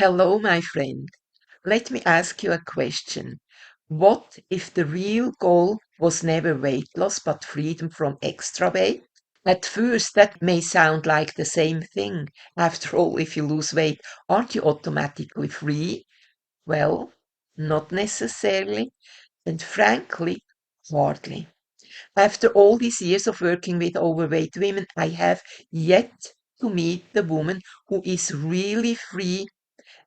Hello, my friend. Let me ask you a question. What if the real goal was never weight loss but freedom from extra weight? At first, that may sound like the same thing. After all, if you lose weight, aren't you automatically free? Well, not necessarily, and frankly, hardly. After all these years of working with overweight women, I have yet to meet the woman who is really free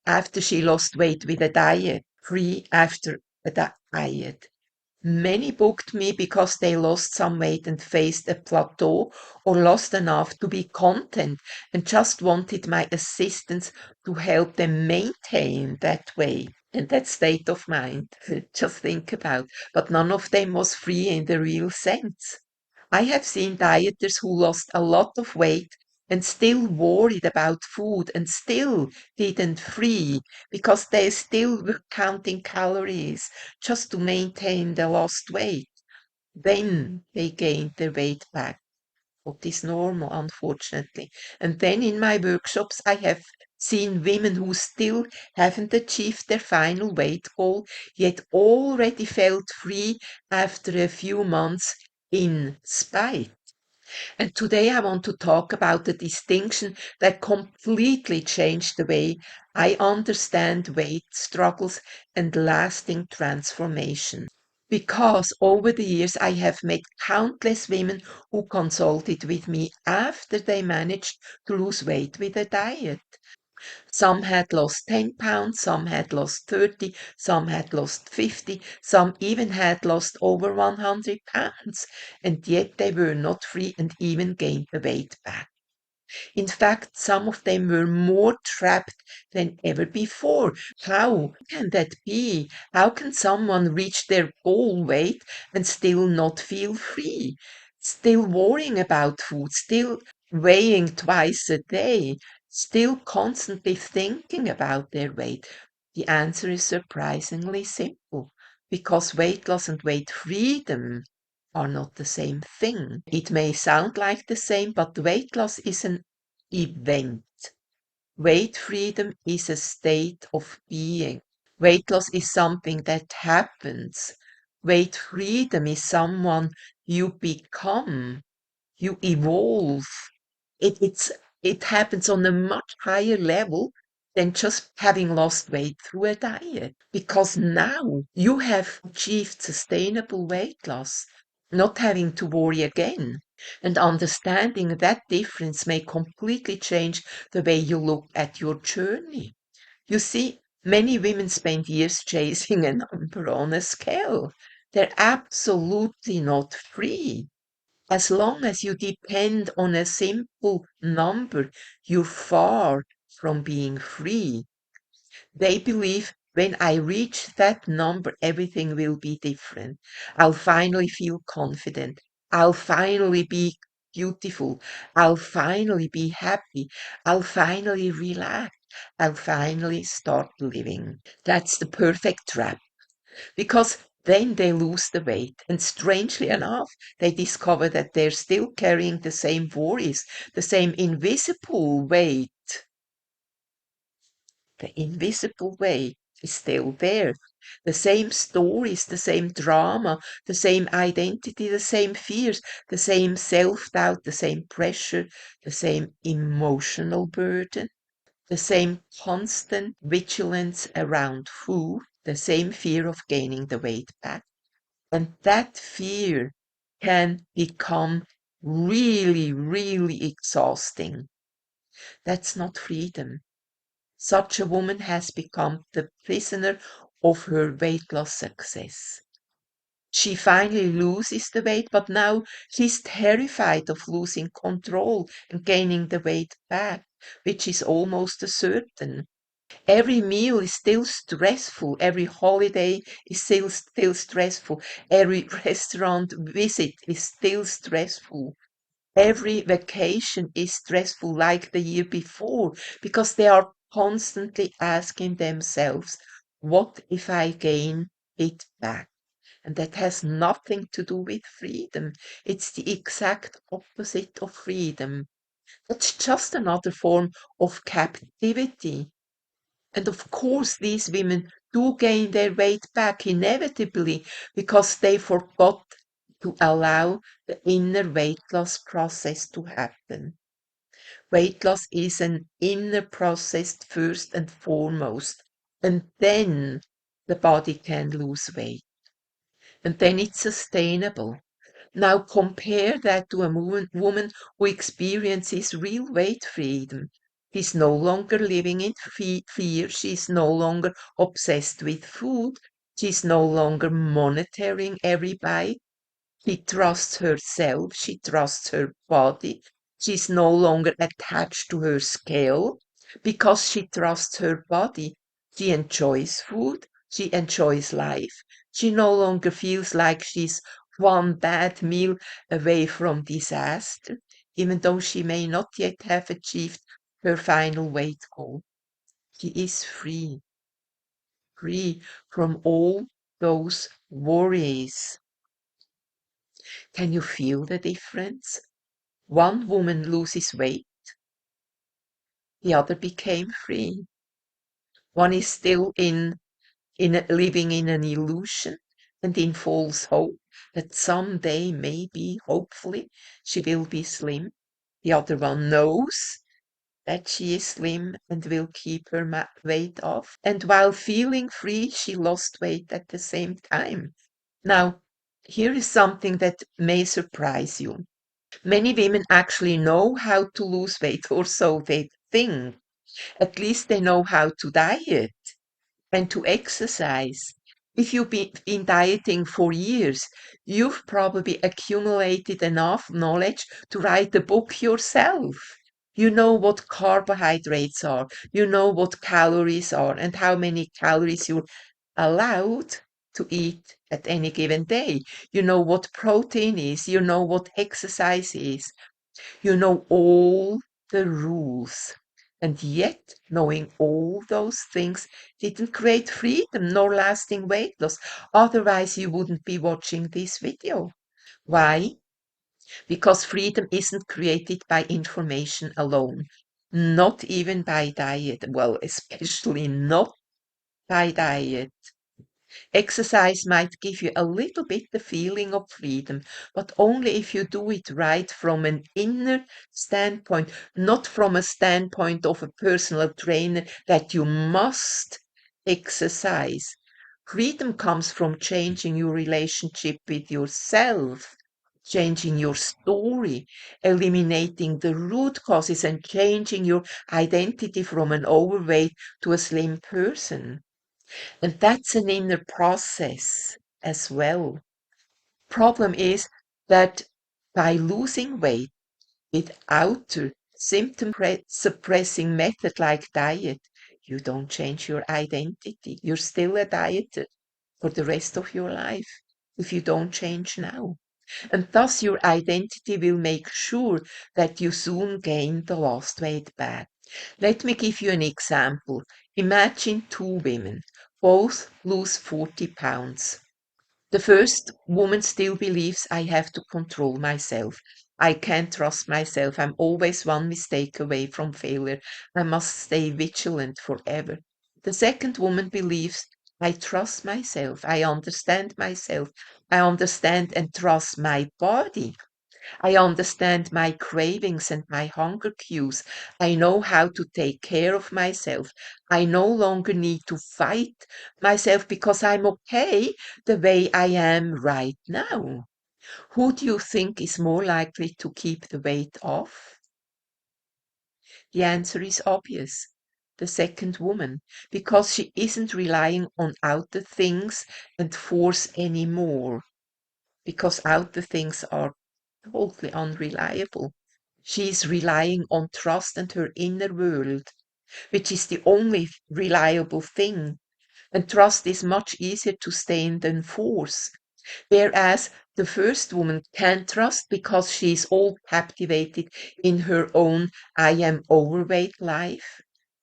after she lost weight with a diet, free after a diet. Many booked me because they lost some weight and faced a plateau or lost enough to be content and just wanted my assistance to help them maintain that weight and that state of mind. Just think about. But none of them was free in the real sense. I have seen dieters who lost a lot of weight and still worried about food and still didn't free because they still were counting calories just to maintain the lost weight. Then they gained their weight back. What is normal, unfortunately. And then in my workshops, I have seen women who still haven't achieved their final weight goal, yet already felt free after a few months in spite. And today I want to talk about the distinction that completely changed the way I understand weight struggles and lasting transformation. Because over the years I have met countless women who consulted with me after they managed to lose weight with a diet. Some had lost 10 pounds, some had lost 30, some had lost 50, some even had lost over 100 pounds, and yet they were not free and even gained the weight back. In fact, some of them were more trapped than ever before. How can that be? How can someone reach their goal weight and still not feel free? Still worrying about food, still weighing twice a day, still constantly thinking about their weight? The answer is surprisingly simple because weight loss and weight freedom are not the same thing. It may sound like the same, but weight loss is an event. Weight freedom is a state of being. Weight loss is something that happens. Weight freedom is someone you become, you evolve. It's it happens on a much higher level than just having lost weight through a diet. Because now you have achieved sustainable weight loss, not having to worry again. And understanding that difference may completely change the way you look at your journey. You see, many women spend years chasing a number on a scale. They're absolutely not free. As long as you depend on a simple number, you're far from being free. They believe when I reach that number, everything will be different. I'll finally feel confident. I'll finally be beautiful. I'll finally be happy. I'll finally relax. I'll finally start living. That's the perfect trap because then they lose the weight. And strangely enough, they discover that they're still carrying the same worries, the same invisible weight. The invisible weight is still there. The same stories, the same drama, the same identity, the same fears, the same self doubt, the same pressure, the same emotional burden, the same constant vigilance around food, the same fear of gaining the weight back. And that fear can become really, really exhausting. That's not freedom. Such a woman has become the prisoner of her weight loss success. She finally loses the weight, but now she's terrified of losing control and gaining the weight back, which is almost a certain. Every meal is still stressful. Every holiday is still stressful. Every restaurant visit is still stressful. Every vacation is stressful like the year before because they are constantly asking themselves, what if I gain it back? And that has nothing to do with freedom. It's the exact opposite of freedom. It's just another form of captivity. And of course, these women do gain their weight back inevitably because they forgot to allow the inner weight loss process to happen. Weight loss is an inner process first and foremost, and then the body can lose weight, and then it's sustainable. Now compare that to a woman who experiences real weight freedom. She's no longer living in fear. She's no longer obsessed with food. She's no longer monitoring every bite. She trusts herself. She trusts her body. She's no longer attached to her scale because she trusts her body. She enjoys food. She enjoys life. She no longer feels like she's one bad meal away from disaster, even though she may not yet have achieved her final weight goal. She is free, free from all those worries. Can you feel the difference? One woman loses weight, the other became free. One is still living in an illusion and in false hope that someday, maybe, hopefully, she will be slim. The other one knows that she is slim and will keep her weight off. And while feeling free, she lost weight at the same time. Now, here is something that may surprise you. Many women actually know how to lose weight, or so they think. At least they know how to diet and to exercise. If you've been dieting for years, you've probably accumulated enough knowledge to write a book yourself. You know what carbohydrates are, you know what calories are, and how many calories you're allowed to eat at any given day. You know what protein is, you know what exercise is, you know all the rules. And yet, knowing all those things didn't create freedom nor lasting weight loss. Otherwise, you wouldn't be watching this video. Why? Because freedom isn't created by information alone, not even by diet. Well, especially not by diet. Exercise might give you a little bit the feeling of freedom, but only if you do it right from an inner standpoint, not from a standpoint of a personal trainer that you must exercise. Freedom comes from changing your relationship with yourself, changing your story, eliminating the root causes, and changing your identity from an overweight to a slim person. And that's an inner process as well. Problem is that by losing weight without a symptom suppressing method like diet, you don't change your identity. You're still a dieter for the rest of your life if you don't change now. And thus your identity will make sure that you soon gain the lost weight back. Let me give you an example. Imagine two women, both lose 40 pounds. The first woman still believes I have to control myself. I can't trust myself. I'm always one mistake away from failure. I must stay vigilant forever. The second woman believes I trust myself. I understand myself. I understand and trust my body. I understand my cravings and my hunger cues. I know how to take care of myself. I no longer need to fight myself because I'm okay the way I am right now. Who do you think is more likely to keep the weight off? The answer is obvious. The second woman, because she isn't relying on outer things and force anymore, because outer things are totally unreliable. She's relying on trust and her inner world, which is the only reliable thing. And trust is much easier to sustain than force. Whereas the first woman can't trust because she's all captivated in her own I am overweight life.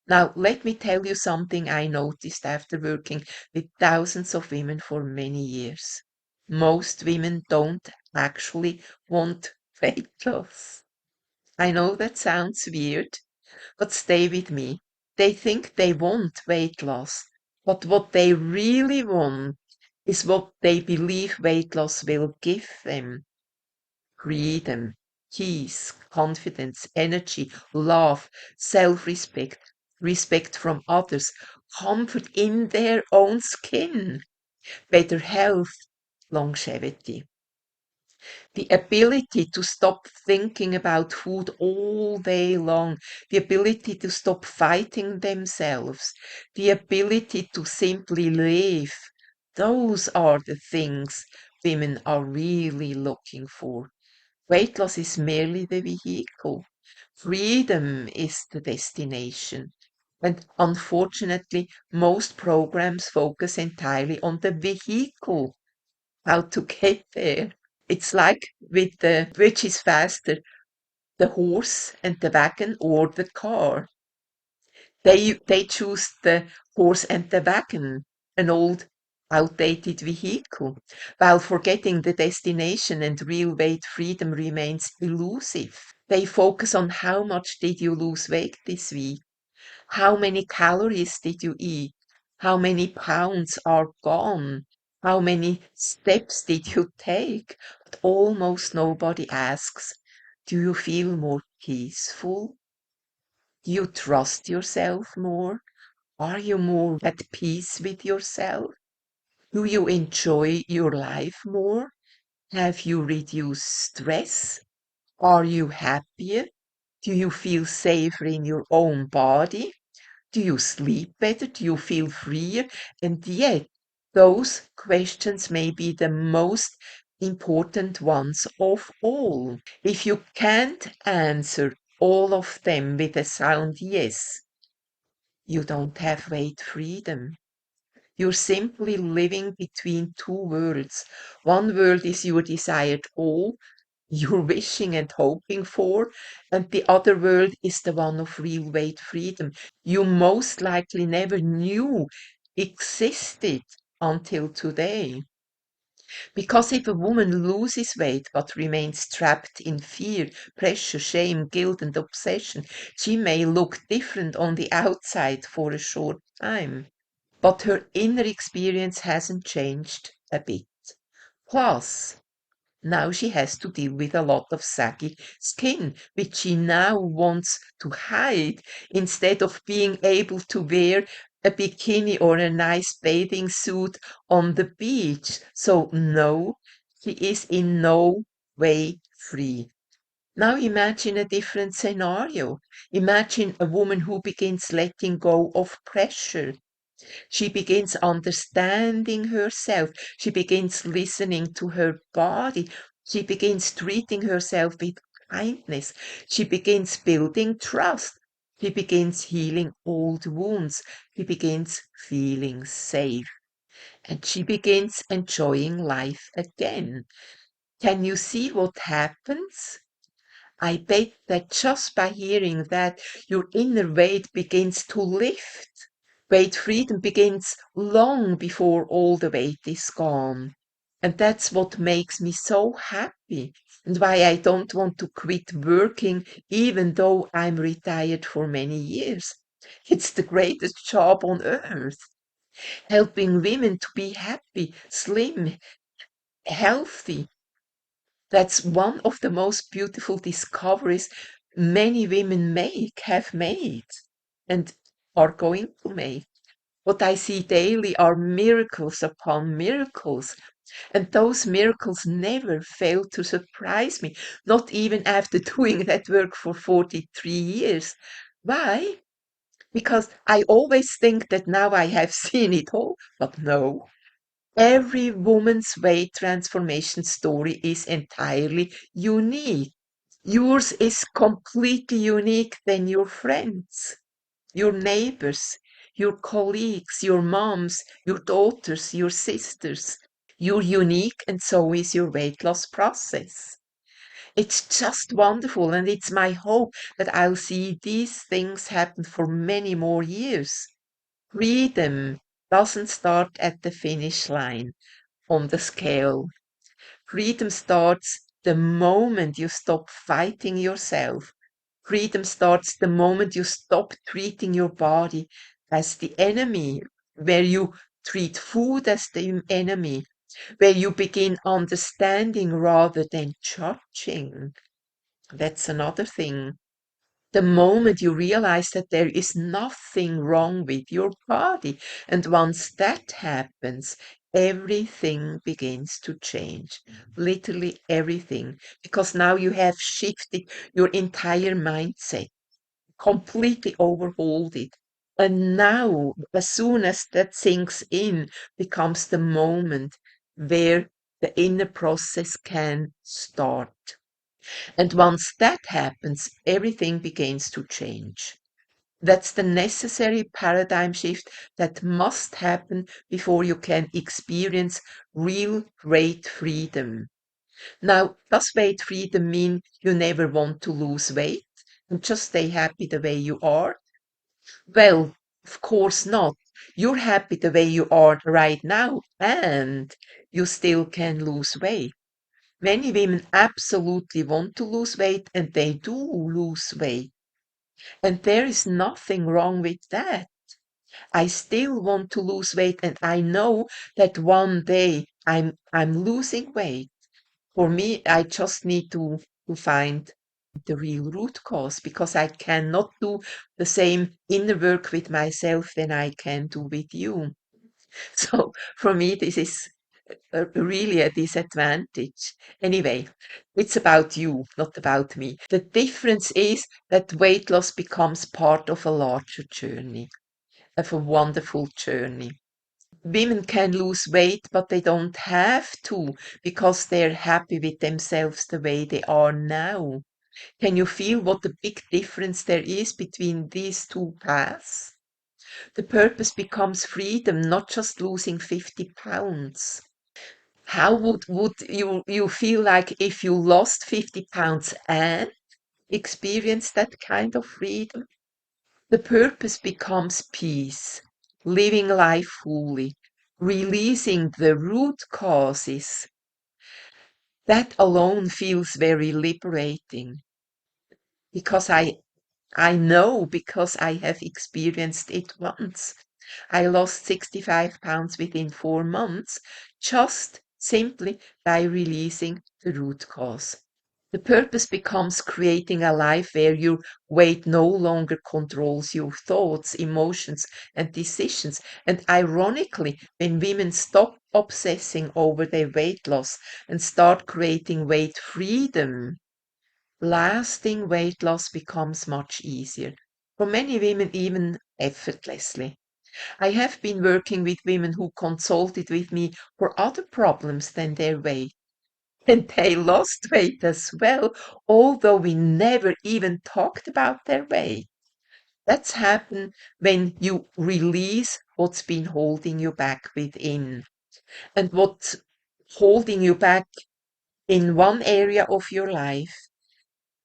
Now, let me tell you something I noticed after working with thousands of women for many years. Most women don't actually want weight loss. I know that sounds weird, but stay with me. They think they want weight loss, but what they really want is what they believe weight loss will give them: freedom, peace, confidence, energy, love, self-respect, respect from others, comfort in their own skin, better health, longevity. The ability to stop thinking about food all day long, the ability to stop fighting themselves, the ability to simply live. Those are the things women are really looking for. Weight loss is merely the vehicle. Freedom is the destination. And unfortunately, most programs focus entirely on the vehicle, how to get there. It's like with the which is faster, the horse and the wagon or the car. They choose the horse and the wagon, an old outdated vehicle, while forgetting the destination and real weight freedom remains elusive. They focus on how much did you lose weight this week? How many calories did you eat? How many pounds are gone? How many steps did you take? But almost nobody asks, do you feel more peaceful? Do you trust yourself more? Are you more at peace with yourself? Do you enjoy your life more? Have you reduced stress? Are you happier? Do you feel safer in your own body? Do you sleep better? Do you feel freer? And yet, those questions may be the most important ones of all. If you can't answer all of them with a sound yes, you don't have weight freedom. You're simply living between two worlds. One world is your desired all, you're wishing and hoping for, and the other world is the one of real weight freedom you most likely never knew existed until today. Because if a woman loses weight but remains trapped in fear, pressure, shame, guilt, and obsession, she may look different on the outside for a short time, but her inner experience hasn't changed a bit. Plus, now she has to deal with a lot of saggy skin, which she now wants to hide instead of being able to wear a bikini or a nice bathing suit on the beach. So, no, she is in no way free. Now imagine a different scenario. Imagine a woman who begins letting go of pressure. She begins understanding herself. She begins listening to her body. She begins treating herself with kindness. She begins building trust. She begins healing old wounds. She begins feeling safe. And she begins enjoying life again. Can you see what happens? I bet that just by hearing that, your inner weight begins to lift. Weight freedom begins long before all the weight is gone. And that's what makes me so happy and why I don't want to quit working even though I'm retired for many years. It's the greatest job on earth, helping women to be happy, slim, healthy. That's one of the most beautiful discoveries many women have made, and are going to make. What I see daily are miracles upon miracles, and those miracles never fail to surprise me, not even after doing that work for 43 years. Why? Because I always think that now I have seen it all, but no. Every woman's weight transformation story is entirely unique. Yours is completely unique than your friends, your neighbors, your colleagues, your moms, your daughters, your sisters. You're unique, and so is your weight loss process. It's just wonderful, and it's my hope that I'll see these things happen for many more years. Freedom doesn't start at the finish line on the scale. Freedom starts the moment you stop fighting yourself, Freedom starts the moment you stop treating your body as the enemy, where you treat food as the enemy, where you begin understanding rather than judging. That's another thing. The moment you realize that there is nothing wrong with your body, and once that happens, everything begins to change. Literally everything. Because now you have shifted your entire mindset, completely overhauled it. And now, as soon as that sinks in, becomes the moment where the inner process can start. And once that happens, everything begins to change. That's the necessary paradigm shift that must happen before you can experience real weight freedom. Now, does weight freedom mean you never want to lose weight and just stay happy the way you are? Well, of course not. You're happy the way you are right now, and you still can lose weight. Many women absolutely want to lose weight, and they do lose weight. And there is nothing wrong with that. I still want to lose weight, and I know that one day I'm losing weight. For me, I just need to find the real root cause, because I cannot do the same inner work with myself than I can do with you. So for me, this is really a disadvantage. Anyway, it's about you, not about me. The difference is that weight loss becomes part of a larger journey, of a wonderful journey. Women can lose weight, but they don't have to, because they're happy with themselves the way they are now. Can you feel what a big difference there is between these two paths? The purpose becomes freedom, not just losing 50 pounds. How would you feel like if you lost 50 pounds and experienced that kind of freedom? The purpose becomes peace, living life fully, releasing the root causes. That alone feels very liberating, because I know, because I have experienced it once. I lost 65 pounds within 4 months, just simply by releasing the root cause. The purpose becomes creating a life where your weight no longer controls your thoughts, emotions, and decisions. And ironically, when women stop obsessing over their weight loss and start creating weight freedom, lasting weight loss becomes much easier. For many women, even effortlessly. I have been working with women who consulted with me for other problems than their weight. And they lost weight as well, although we never even talked about their weight. That's happened when you release what's been holding you back within. And what's holding you back in one area of your life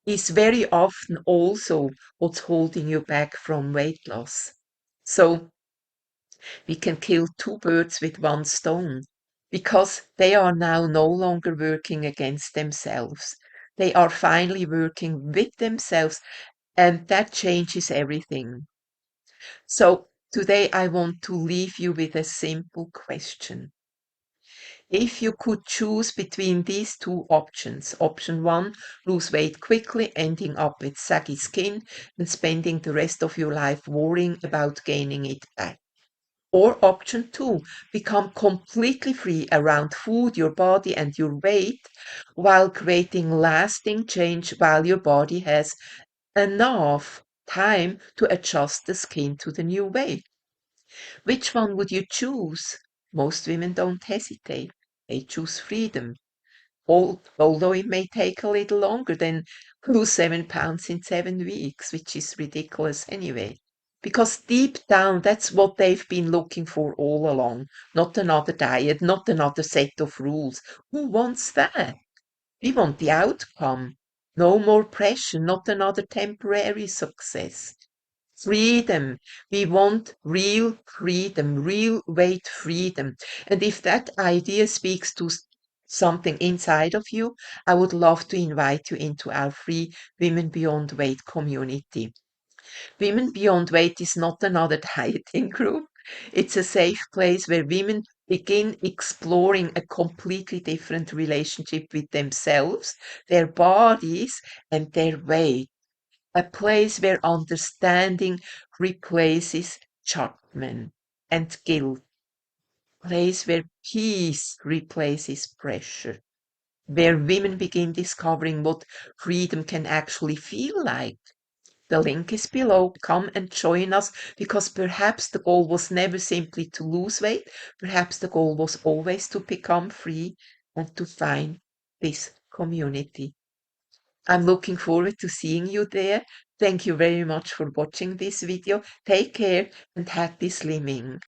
is very often also what's holding you back from weight loss. So we can kill two birds with one stone, because they are now no longer working against themselves. They are finally working with themselves, and that changes everything. So today I want to leave you with a simple question. If you could choose between these two options, option one, lose weight quickly, ending up with saggy skin and spending the rest of your life worrying about gaining it back. Or option two, become completely free around food, your body, and your weight, while creating lasting change while your body has enough time to adjust the skin to the new weight. Which one would you choose? Most women don't hesitate. They choose freedom, although it may take a little longer than lose 7 pounds in 7 weeks, which is ridiculous anyway. Because deep down, that's what they've been looking for all along. Not another diet, not another set of rules. Who wants that? We want the outcome. No more pressure, not another temporary success. Freedom. We want real freedom, real weight freedom. And if that idea speaks to something inside of you, I would love to invite you into our free Women Beyond Weight community. Women Beyond Weight is not another dieting group. It's a safe place where women begin exploring a completely different relationship with themselves, their bodies, and their weight. A place where understanding replaces judgment and guilt. A place where peace replaces pressure. Where women begin discovering what freedom can actually feel like. The link is below. Come and join us because perhaps the goal was never simply to lose weight. Perhaps the goal was always to become free and to find this community. I'm looking forward to seeing you there. Thank you very much for watching this video. Take care and happy slimming.